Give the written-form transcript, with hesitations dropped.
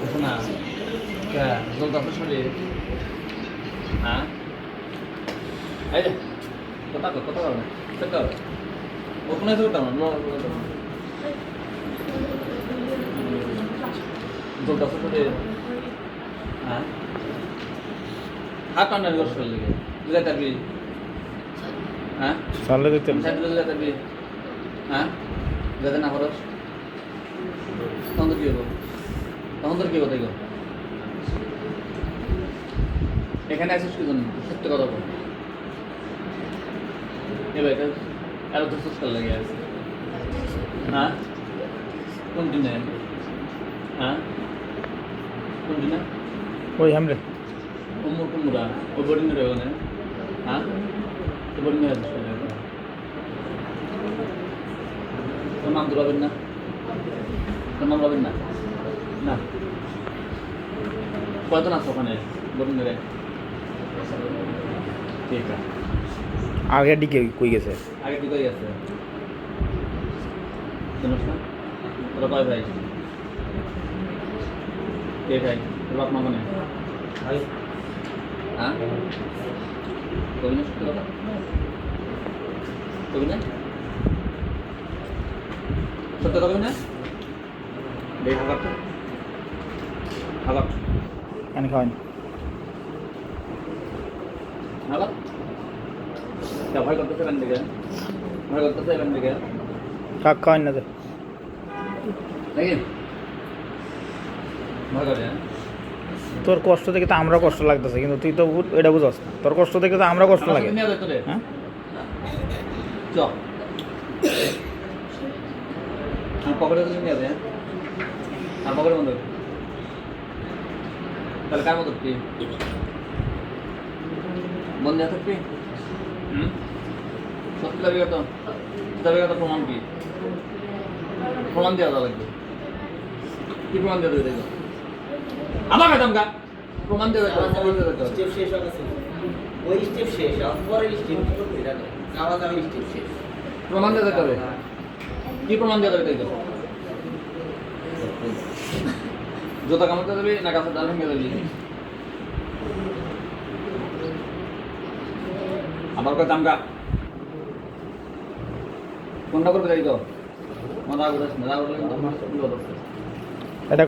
শোনা জলটা তো শরীর হ্যাঁ এই যে কথা করো চেক করো ওখানে তো করতাম জলটা তো শরীর হ্যাঁ হাত টান্ডার করছে লেগে বুঝাই থাকবি হ্যাঁ সালে দিতে বুঝাই থাকবি হ্যাঁ যাতে না খরচ তখন তো কী হবো তখন তোর কী কোথায় গো এখানে আসিস কি জন্য সত্য কথা বল এবার এটা এত তো সুস্কার লেগে আছে হ্যাঁ কোন দিনে হ্যাঁ কোন দিনে ওই হামলে উমর কুমুরা ওই বোর্ডিং এর ওখানে হ্যাঁ তো বোর্ডিং এর আসিস তোর নাম তো রবেন না তোর নাম রবেন না না কয়জন আছে ওখানে বোর্ডিং এর ঠিক আছে আগে দিকে কই গেছে আগে ঠিক হয়ে গেছে জানিস না তোরা কয় ভাই কে ভাই তোর বাপ মা মানে ভাই হ্যাঁ কবি না সত্যি কথা কবি না সত্য কবি না দেখ খাবার কেন খাওয়ান খাবার ভয় করতেছে এখান থেকে ভয় করতেছে এখান থেকে কাক খাওয়ান না তো নাকি ভয় করে হ্যাঁ তোর কষ্ট দেখে তো আমরা কষ্ট লাগতেছে কিন্তু তুই তো এটা বুঝস না তোর কষ্ট দেখে তো আমরা কষ্ট লাগে হ্যাঁ চ আর পকেটে তো নিয়ে যাবে আর পকেটে বন্ধ তাহলে কার মতো কি বন্ধ থাকবি সত্যি দাবি কত প্রমাণ কি প্রমাণ দেওয়া লাগবে কি প্রমাণ দেওয়া দেবে আমার কাছে আমকা প্রমাণ দেওয়া স্টেপ শেষ হচ্ছে ওই স্টেপ শেষ পরের স্টেপ কি করতে জানো যাওয়া যাবে স্টেপ শেষ প্রমাণ দেওয়া যাবে কি প্রমাণ দেওয়া যাবে জোতা কামড়তে যাবি না গাছের ডাল ভেঙে যাবি আমার কাছে আমকা কোনটা করবে যাই তো আমার রাগ উঠেছে না রাগ উঠলে কিন্তু আমার বিপদ আছে